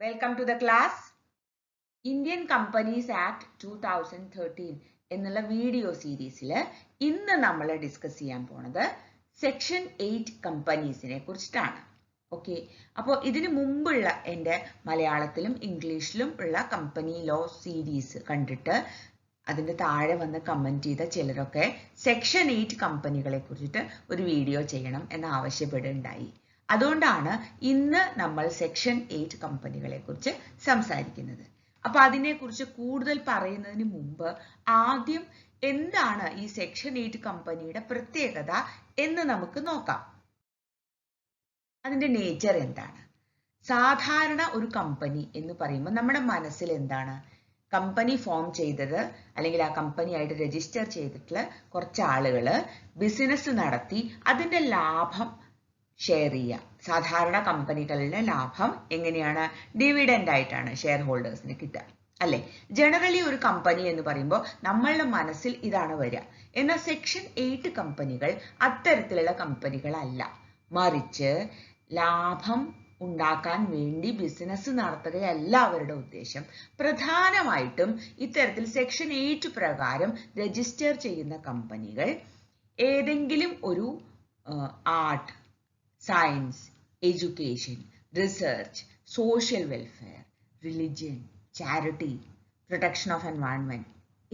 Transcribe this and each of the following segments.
Welcome to the class. Indian Companies Act 2013 എന്നുള്ള video സീരീസിൽ ഇന്ന് നമ്മൾ ഡിസ്കസ് ചെയ്യാൻ പോണത് സെക്ഷൻ 8 കമ്പനീസിനെ കുറിച്ചിട്ടാണ്. ഓക്കെ, അപ്പോൾ ഇതിനു മുമ്പുള്ള എൻ്റെ മലയാളത്തിലും ഇംഗ്ലീഷിലും ഉള്ള കമ്പനി ലോ സീരീസ് കണ്ടിട്ട് അതിൻ്റെ താഴെ വന്ന് കമൻറ്റ് ചെയ്ത ചിലരൊക്കെ സെക്ഷൻ 8 കമ്പനികളെ കുറിച്ചിട്ട് ഒരു വീഡിയോ ചെയ്യണം എന്ന് ആവശ്യപ്പെടുകയുണ്ടായി. അതുകൊണ്ടാണ് ഇന്ന് നമ്മൾ സെക്ഷൻ 8 കമ്പനികളെ കുറിച്ച് സംസാരിക്കുന്നത്. അപ്പൊ അതിനെക്കുറിച്ച് കൂടുതൽ പറയുന്നതിന് മുമ്പ് ആദ്യം എന്താണ് ഈ സെക്ഷൻ 8 കമ്പനിയുടെ പ്രത്യേകത എന്ന് നമുക്ക് നോക്കാം. അതിന്റെ നേച്ചർ എന്താണ്? സാധാരണ ഒരു കമ്പനി എന്ന് പറയുമ്പോൾ നമ്മുടെ മനസ്സിൽ എന്താണ്? കമ്പനി ഫോം ചെയ്തത് അല്ലെങ്കിൽ ആ കമ്പനിയായിട്ട് രജിസ്റ്റർ ചെയ്തിട്ടുള്ള കുറച്ച് ആളുകൾ ബിസിനസ് നടത്തി അതിന്റെ ലാഭം ഷെയർ ചെയ്യുക. സാധാരണ കമ്പനികളുടെ ലാഭം എങ്ങനെയാണ്? ഡിവിഡൻഡ് ആയിട്ടാണ് ഷെയർ ഹോൾഡേഴ്സിന് കിട്ടുക, അല്ലെ? ജനറലി ഒരു കമ്പനി എന്ന് പറയുമ്പോൾ നമ്മളുടെ മനസ്സിൽ ഇതാണ് വരിക. എന്നാൽ സെക്ഷൻ 8 കമ്പനികൾ അത്തരത്തിലുള്ള കമ്പനികളല്ല. മറിച്ച് ലാഭം ഉണ്ടാക്കാൻ വേണ്ടി ബിസിനസ് നടത്തുകയല്ല അവരുടെ ഉദ്ദേശം. പ്രധാനമായിട്ടും ഇത്തരത്തിൽ സെക്ഷൻ 8 പ്രകാരം രജിസ്റ്റർ ചെയ്യുന്ന കമ്പനികൾ ഏതെങ്കിലും ഒരു art, science, education, research, social welfare, religion, charity, protection of environment,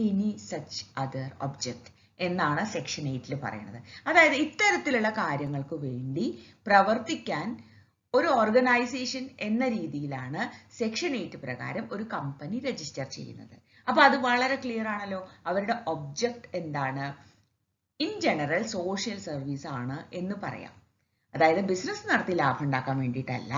any such other object എന്നാണ് സെക്ഷൻ 8 പറയുന്നത്. അതായത് ഇത്തരത്തിലുള്ള കാര്യങ്ങൾക്ക് വേണ്ടി പ്രവർത്തിക്കാൻ ഒരു ഓർഗനൈസേഷൻ എന്ന രീതിയിലാണ് സെക്ഷൻ 8 പ്രകാരം ഒരു കമ്പനി രജിസ്റ്റർ ചെയ്യുന്നത്. അപ്പൊ അത് വളരെ ക്ലിയർ ആണല്ലോ. അവരുടെ ഒബ്ജക്റ്റ് എന്താണ്? ഇൻ ജനറൽ സോഷ്യൽ സർവീസ് ആണ് എന്ന് പറയാം. അതായത് ബിസിനസ് നടത്തി ലാഭം ഉണ്ടാക്കാൻ വേണ്ടിയിട്ടല്ല,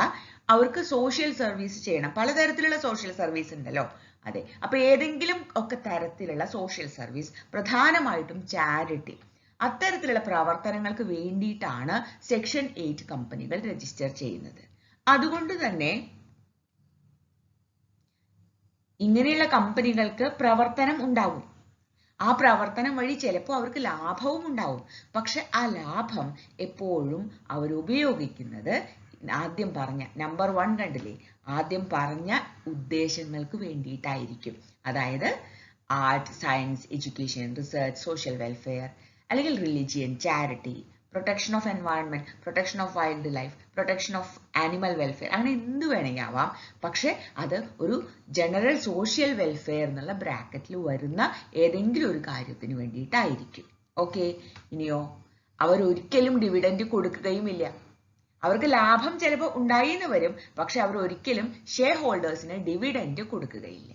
അവർക്ക് സോഷ്യൽ സർവീസ് ചെയ്യണം. പലതരത്തിലുള്ള സോഷ്യൽ സർവീസ് ഉണ്ടല്ലോ. അതെ, അപ്പൊ ഏതെങ്കിലും ഒക്കെ തരത്തിലുള്ള സോഷ്യൽ സർവീസ്, പ്രധാനമായിട്ടും ചാരിറ്റി, അത്തരത്തിലുള്ള പ്രവർത്തനങ്ങൾക്ക് വേണ്ടിയിട്ടാണ് സെക്ഷൻ 8 കമ്പനികൾ രജിസ്റ്റർ ചെയ്യുന്നത്. അതുകൊണ്ട് തന്നെ ഇങ്ങനെയുള്ള കമ്പനികൾക്ക് പ്രവർത്തനം ഉണ്ടാവും. ആ പ്രവർത്തനം വഴി ചിലപ്പോൾ അവർക്ക് ലാഭവും ഉണ്ടാവും. പക്ഷെ ആ ലാഭം എപ്പോഴും അവർ ഉപയോഗിക്കുന്നത് ആദ്യം പറഞ്ഞ നമ്പർ 1 കണ്ടില്ലേ, ആദ്യം പറഞ്ഞ ഉദ്ദേശങ്ങൾക്ക് വേണ്ടിയിട്ടായിരിക്കും. അതായത് art, science, education, research, social welfare, അല്ലെങ്കിൽ religion, charity, protection of environment, protection of wildlife, protection of animal welfare, അങ്ങനെ എന്ത് വേണമെങ്കിൽ ആവാം. പക്ഷെ അത് ഒരു ജനറൽ സോഷ്യൽ വെൽഫെയർ എന്നുള്ള ബ്രാക്കറ്റിൽ വരുന്ന ഏതെങ്കിലും ഒരു കാര്യത്തിന് വേണ്ടിയിട്ടായിരിക്കും. ഓക്കെ, ഇനിയോ അവരൊരിക്കലും ഡിവിഡൻഡ് കൊടുക്കുകയുമില്ല. അവർക്ക് ലാഭം ചിലപ്പോൾ ഉണ്ടായിന്ന് വരും, പക്ഷെ അവർ ഒരിക്കലും ഷെയർ ഹോൾഡേഴ്സിന് ഡിവിഡൻഡ് കൊടുക്കുകയില്ല.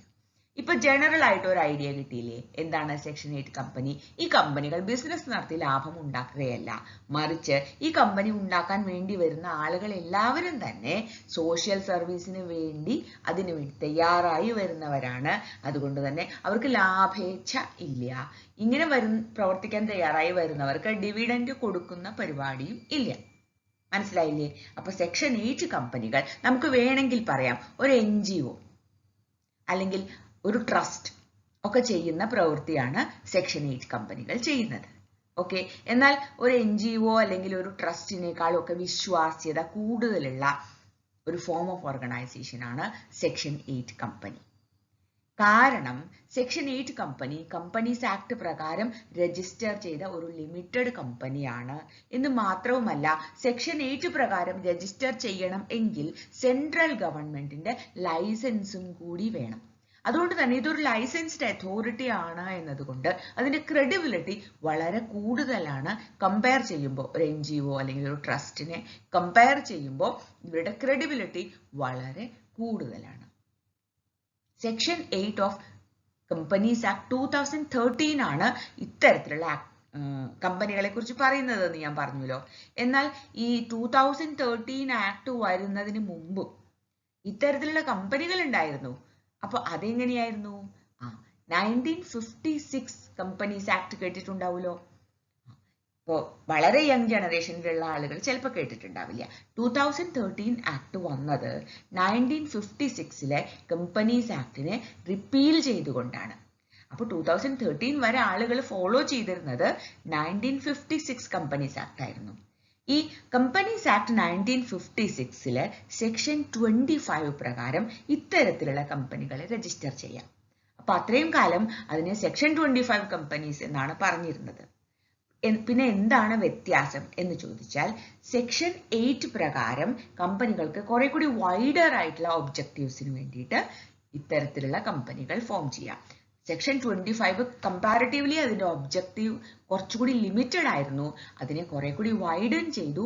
ഇപ്പൊ ജനറൽ ആയിട്ട് ഒരു ഐഡിയ കിട്ടിയില്ലേ എന്താണ് സെക്ഷൻ 8 കമ്പനി? ഈ കമ്പനികൾ ബിസിനസ് നടത്തി ലാഭം ഉണ്ടാക്കുകയല്ല, മറിച്ച് ഈ കമ്പനി ഉണ്ടാക്കാൻ വേണ്ടി വരുന്ന ആളുകൾ എല്ലാവരും തന്നെ സോഷ്യൽ സർവീസിന് വേണ്ടി അതിനു വേണ്ടി തയ്യാറായി വരുന്നവരാണ്. അതുകൊണ്ട് തന്നെ അവർക്ക് ലാഭേച്ഛ ഇല്ല. ഇങ്ങനെ പ്രവർത്തിക്കാൻ തയ്യാറായി വരുന്നവർക്ക് ഡിവിഡൻഡ് കൊടുക്കുന്ന പരിപാടിയും ഇല്ല. മനസ്സിലായില്ലേ? അപ്പൊ സെക്ഷൻ 8 കമ്പനികൾ നമുക്ക് വേണമെങ്കിൽ പറയാം ഒരു NGO അല്ലെങ്കിൽ ഒരു ട്രസ്റ്റ് ഒക്കെ ചെയ്യുന്ന പ്രവൃത്തിയാണ് സെക്ഷൻ 8 കമ്പനികൾ ചെയ്യുന്നത്. ഓക്കെ, എന്നാൽ ഒരു NGO അല്ലെങ്കിൽ ഒരു ട്രസ്റ്റിനേക്കാളും ഒക്കെ വിശ്വാസ്യത കൂടുതലുള്ള ഒരു ഫോം ഓഫ് ഓർഗനൈസേഷൻ ആണ് സെക്ഷൻ 8 കമ്പനി. കാരണം സെക്ഷൻ 8 കമ്പനി കമ്പനീസ് ആക്ട് പ്രകാരം രജിസ്റ്റർ ചെയ്ത ഒരു ലിമിറ്റഡ് കമ്പനിയാണ് എന്ന് മാത്രവുമല്ല, സെക്ഷൻ 8 പ്രകാരം രജിസ്റ്റർ ചെയ്യണം എങ്കിൽ സെൻട്രൽ ഗവൺമെന്റിന്റെ ലൈസൻസും കൂടി വേണം. അതുകൊണ്ട് തന്നെ ഇതൊരു ലൈസൻസ്ഡ് അതോറിറ്റി ആണ് എന്നതുകൊണ്ട് അതിന്റെ ക്രെഡിബിലിറ്റി വളരെ കൂടുതലാണ്. കമ്പയർ ചെയ്യുമ്പോൾ ഒരു NGO അല്ലെങ്കിൽ ഒരു ട്രസ്റ്റിനെ കമ്പയർ ചെയ്യുമ്പോൾ ഇവരുടെ ക്രെഡിബിലിറ്റി വളരെ കൂടുതലാണ്. സെക്ഷൻ 8 ഓഫ് കമ്പനീസ് ആക്ട് 2013 ആണ് ഇത്തരത്തിലുള്ള കമ്പനികളെ കുറിച്ച് പറയുന്നത് എന്ന് ഞാൻ പറഞ്ഞല്ലോ. എന്നാൽ ഈ 2013 ആക്ട് വരുന്നതിന് മുമ്പും ഇത്തരത്തിലുള്ള കമ്പനികൾ ഉണ്ടായിരുന്നു. അപ്പൊ അതെങ്ങനെയായിരുന്നു? 1956 കമ്പനീസ് ആക്ട് കേട്ടിട്ടുണ്ടാവുമല്ലോ. ഇപ്പോ വളരെ യങ് ജനറേഷനിലുള്ള ആളുകൾ ചിലപ്പോൾ കേട്ടിട്ടുണ്ടാവില്ല. 2013 ആക്ട് വന്നത് 1956 കമ്പനീസ് ആക്ടിനെ റിപ്പീൽ ചെയ്തുകൊണ്ടാണ്. അപ്പൊ 2013 വരെ ആളുകൾ ഫോളോ ചെയ്തിരുന്നത് 1956 കമ്പനീസ് ആക്ട് ആയിരുന്നു. ഈ കമ്പനീസ് ആക്ട് 1956 സെക്ഷൻ 25 പ്രകാരം ഇത്തരത്തിലുള്ള കമ്പനികളെ രജിസ്റ്റർ ചെയ്യാം. അപ്പൊ അത്രയും കാലം അതിനെ സെക്ഷൻ 25 കമ്പനീസ് എന്നാണ് പറഞ്ഞിരുന്നത്. പിന്നെ എന്താണ് വ്യത്യാസം എന്ന് ചോദിച്ചാൽ സെക്ഷൻ 8 പ്രകാരം കമ്പനികൾക്ക് കുറെ കൂടി വൈഡർ ആയിട്ടുള്ള ഒബ്ജക്റ്റീവ്സിന് വേണ്ടിയിട്ട് ഇത്തരത്തിലുള്ള കമ്പനികൾ ഫോം ചെയ്യാം. സെക്ഷൻ 25 കമ്പാരിറ്റീവ്ലി അതിന്റെ ഒബ്ജക്റ്റീവ് കുറച്ചുകൂടി ലിമിറ്റഡ് ആയിരുന്നു. അതിനെ കുറെ കൂടി വൈഡൻ ചെയ്തു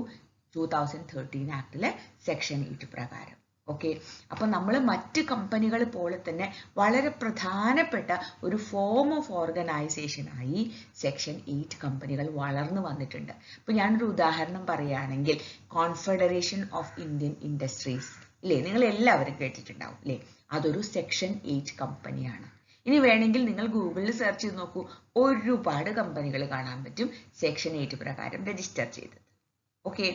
2013 ആക്ടിലെ സെക്ഷൻ 8 പ്രകാരം. ഓക്കെ, അപ്പൊ നമ്മൾ മറ്റ് കമ്പനികൾ പോലെ തന്നെ വളരെ പ്രധാനപ്പെട്ട ഒരു ഫോം ഓഫ് ഓർഗനൈസേഷൻ ആയി സെക്ഷൻ 8 കമ്പനികൾ വളർന്നു വന്നിട്ടുണ്ട്. ഇപ്പൊ ഞാനൊരു ഉദാഹരണം പറയുകയാണെങ്കിൽ കോൺഫെഡറേഷൻ ഓഫ് ഇന്ത്യൻ ഇൻഡസ്ട്രീസ് ഇല്ലേ, നിങ്ങൾ എല്ലാവരും കേട്ടിട്ടുണ്ടാവും അല്ലേ, അതൊരു സെക്ഷൻ 8 കമ്പനിയാണ്. ഇനി വേണമെങ്കിൽ നിങ്ങൾ ഗൂഗിളിൽ സെർച്ച് ചെയ്ത് നോക്കൂ, ഒരുപാട് കമ്പനികൾ കാണാൻ പറ്റും സെക്ഷൻ 8 പ്രകാരം രജിസ്റ്റർ ചെയ്തത്. ഓക്കെ,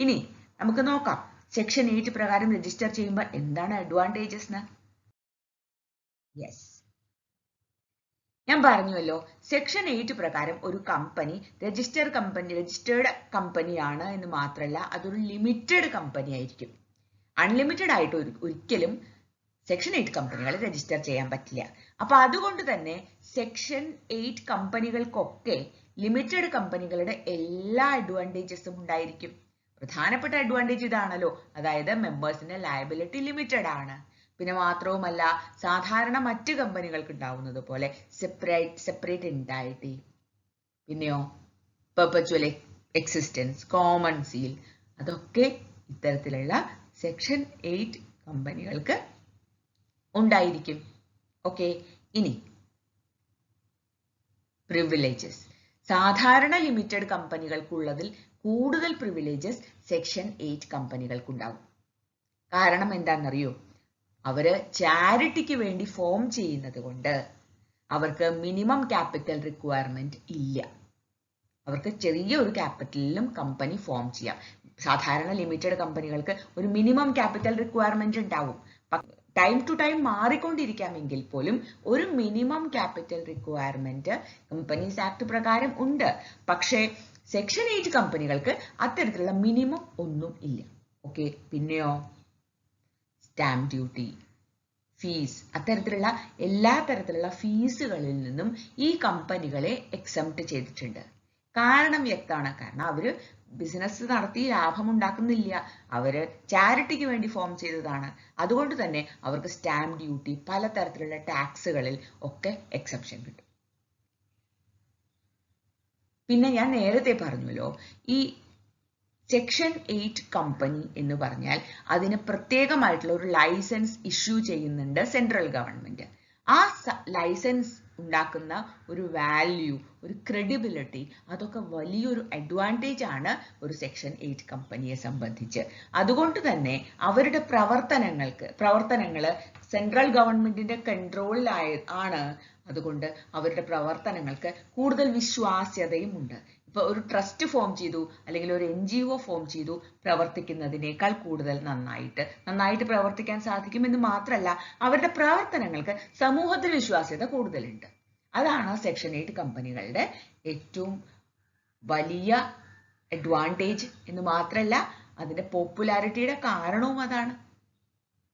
ഇനി നമുക്ക് നോക്കാം സെക്ഷൻ 8 പ്രകാരം രജിസ്റ്റർ ചെയ്യുമ്പോൾ എന്താണ് അഡ്വാൻറ്റേജസ് എന്ന്. യെസ്, ഞാൻ പറഞ്ഞുവല്ലോ, സെക്ഷൻ 8 പ്രകാരം ഒരു കമ്പനി രജിസ്റ്റേർഡ് കമ്പനിയാണ് എന്ന് മാത്രമല്ല അതൊരു ലിമിറ്റഡ് കമ്പനി ആയിരിക്കും. അൺലിമിറ്റഡ് ആയിട്ട് ഒരിക്കലും സെക്ഷൻ 8 കമ്പനികൾ രജിസ്റ്റർ ചെയ്യാൻ പറ്റില്ല. അപ്പൊ അതുകൊണ്ട് തന്നെ സെക്ഷൻ 8 കമ്പനികൾക്കൊക്കെ ലിമിറ്റഡ് കമ്പനികളുടെ എല്ലാ അഡ്വാൻറ്റേജസും ഉണ്ടായിരിക്കും. പ്രധാനപ്പെട്ട അഡ്വാൻറ്റേജ് ഇതാണല്ലോ, അതായത് മെമ്പേഴ്സിന്റെ ലയബിലിറ്റി ലിമിറ്റഡ് ആണ്. പിന്നെ മാത്രവുമല്ല സാധാരണ മറ്റ് കമ്പനികൾക്ക് ഉണ്ടാവുന്നത് പോലെ സെപ്പറേറ്റ് എൻറ്റൈറ്റി, പിന്നെയോ പെർപച്വൽ എക്സിസ്റ്റൻസ്, കോമൺ സീൽ, അതൊക്കെ ഇത്തരത്തിലുള്ള സെക്ഷൻ 8 കമ്പനികൾക്ക് ഉണ്ടായിരിക്കും. ഓക്കെ, ഇനി പ്രിവിലേജസ്. സാധാരണ ലിമിറ്റഡ് കമ്പനികൾക്കുള്ളതിൽ കൂടുതൽ പ്രിവിലേജസ് സെക്ഷൻ 8 കമ്പനികൾക്കുണ്ടാവും. കാരണം എന്താണെന്നറിയോ, അവര് ചാരിറ്റിക്ക് വേണ്ടി ഫോം ചെയ്യുന്നത് കൊണ്ട് അവർക്ക് മിനിമം ക്യാപിറ്റൽ റിക്വയർമെന്റ് ഇല്ല. അവർക്ക് ചെറിയ ഒരു ക്യാപിറ്റലിലും കമ്പനി ഫോം ചെയ്യാം. സാധാരണ ലിമിറ്റഡ് കമ്പനികൾക്ക് ഒരു മിനിമം ക്യാപിറ്റൽ റിക്വയർമെന്റ് ഉണ്ടാവും. ടൈം ടു ടൈം മാറിക്കൊണ്ടിരിക്കാമെങ്കിൽ പോലും ഒരു minimum capital requirement companies act പ്രകാരം ഉണ്ട്. പക്ഷേ സെക്ഷൻ 8 കമ്പനികൾക്ക് അത്തരത്തിലുള്ള മിനിമം ഒന്നും ഇല്ല. ഓക്കെ, പിന്നെയോ സ്റ്റാമ്പ് ഡ്യൂട്ടി, ഫീസ്, അത്തരത്തിലുള്ള എല്ലാ തരത്തിലുള്ള ഫീസുകളിൽ നിന്നും ഈ കമ്പനികളെ എക്സംപ്റ്റ് ചെയ്തിട്ടുണ്ട്. കാരണം വ്യക്തമാണ്, കാരണം അവര് ബിസിനസ് നടത്തി ലാഭം ഉണ്ടാക്കുന്നില്ല, അവര് ചാരിറ്റിക്ക് വേണ്ടി ഫോം ചെയ്തതാണ്. അതുകൊണ്ട് തന്നെ അവർക്ക് സ്റ്റാമ്പ് ഡ്യൂട്ടി, പലതരത്തിലുള്ള ടാക്സുകളിൽ ഒക്കെ എക്സെപ്ഷൻ കിട്ടും. പിന്നെ ഞാൻ നേരത്തെ പറഞ്ഞല്ലോ, ഈ സെക്ഷൻ 8 കമ്പനി എന്ന് പറഞ്ഞാൽ അതിന് പ്രത്യേകമായിട്ടുള്ള ഒരു ലൈസൻസ് ഇഷ്യൂ ചെയ്യുന്നുണ്ട് സെൻട്രൽ ഗവൺമെന്റ്. ആ ലൈസൻസ് ഉണ്ടാക്കുന്ന ഒരു വാല്യൂ, ഒരു ക്രെഡിബിലിറ്റി, അതൊക്കെ വലിയൊരു അഡ്വാൻറ്റേജ് ആണ് ഒരു സെക്ഷൻ 8 കമ്പനിയെ സംബന്ധിച്ച്. അതുകൊണ്ട് തന്നെ അവരുടെ പ്രവർത്തനങ്ങൾ സെൻട്രൽ ഗവൺമെന്റിന്റെ കൺട്രോളിലാണ്. അതുകൊണ്ട് അവരുടെ പ്രവർത്തനങ്ങൾക്ക് കൂടുതൽ വിശ്വാസ്യതയും ഉണ്ട്. ഇപ്പൊ ഒരു ട്രസ്റ്റ് ഫോം ചെയ്തു അല്ലെങ്കിൽ ഒരു NGO ഫോം ചെയ്തു പ്രവർത്തിക്കുന്നതിനേക്കാൾ കൂടുതൽ നന്നായിട്ട് പ്രവർത്തിക്കാൻ സാധിക്കുമെന്ന് മാത്രമല്ല അവരുടെ പ്രവർത്തനങ്ങൾക്ക് സമൂഹത്തിൽ വിശ്വാസ്യത കൂടുതലുണ്ട്. അതാണ് സെക്ഷൻ 8 കമ്പനികളുടെ ഏറ്റവും വലിയ അഡ്വാൻറ്റേജ് എന്ന് മാത്രമല്ല അതിന്റെ പോപ്പുലാരിറ്റിയുടെ കാരണവും അതാണ്.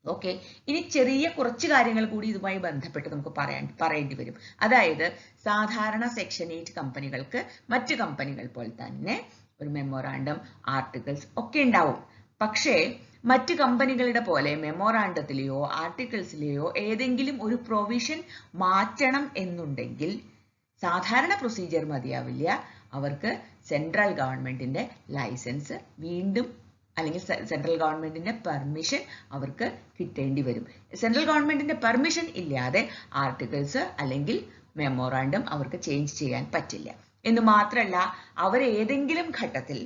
ഓക്കെ, ഇനി ചെറിയ കുറച്ച് കാര്യങ്ങൾ കൂടി ഇതുമായി ബന്ധപ്പെട്ട് നമുക്ക് പറയേണ്ടി വരും. അതായത് സാധാരണ സെക്ഷൻ 8 കമ്പനികൾക്ക് മറ്റ് കമ്പനികൾ പോലെ തന്നെ ഒരു മെമ്മോറാണ്ടം, ആർട്ടിക്കിൾസ് ഒക്കെ ഉണ്ടാവും. പക്ഷേ മറ്റ് കമ്പനികളുടെ പോലെ മെമ്മോറാണ്ടത്തിലെയോ ആർട്ടിക്കിൾസിലെയോ ഏതെങ്കിലും ഒരു പ്രൊവിഷൻ മാറ്റണം എന്നുണ്ടെങ്കിൽ സാധാരണ പ്രൊസീജിയർ മതിയാവില്ല. അവർക്ക് സെൻട്രൽ ഗവൺമെന്റിന്റെ ലൈസൻസ് വീണ്ടും അല്ലെങ്കിൽ സെൻട്രൽ ഗവൺമെന്റിന്റെ പെർമിഷൻ അവർക്ക് കിട്ടേണ്ടി വരും. സെൻട്രൽ ഗവൺമെന്റിന്റെ പെർമിഷൻ ഇല്ലാതെ ആർട്ടിക്കിൾസ് അല്ലെങ്കിൽ മെമ്മോറാണ്ടം അവർക്ക് ചേഞ്ച് ചെയ്യാൻ പറ്റില്ല. എന്ന് മാത്രമല്ല അവർ ഏതെങ്കിലും ഘട്ടത്തിൽ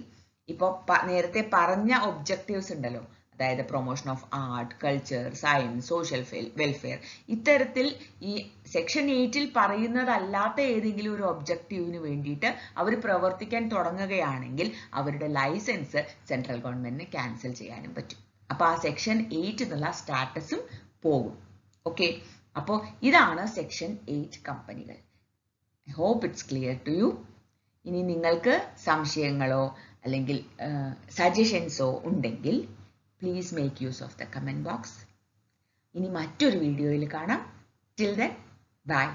ഇപ്പോൾ നേരത്തെ പറഞ്ഞ ഒബ്ജക്റ്റീവ്സ് ഉണ്ടല്ലോ, അതായത് promotion of art, culture, science, social welfare, ഇത്തരത്തിൽ ഈ സെക്ഷൻ 8 പറയുന്നതല്ലാത്ത ഏതെങ്കിലും ഒരു ഒബ്ജക്റ്റീവിന് വേണ്ടിയിട്ട് അവർ പ്രവർത്തിക്കാൻ തുടങ്ങുകയാണെങ്കിൽ അവരുടെ ലൈസൻസ് സെൻട്രൽ ഗവൺമെന്റിന് ക്യാൻസൽ ചെയ്യാനും പറ്റും. അപ്പൊ ആ സെക്ഷൻ 8 എന്നുള്ള സ്റ്റാറ്റസും പോകും. ഓക്കെ, അപ്പോൾ ഇതാണ് സെക്ഷൻ 8 കമ്പനികൾ. I hope it's clear to you. ഇനി നിങ്ങൾക്ക് സംശയങ്ങളോ അല്ലെങ്കിൽ സജഷൻസോ ഉണ്ടെങ്കിൽ please make use of the comment box. ഇനി മറ്റൊരു വീഡിയോയിൽ കാണാം. Till then by.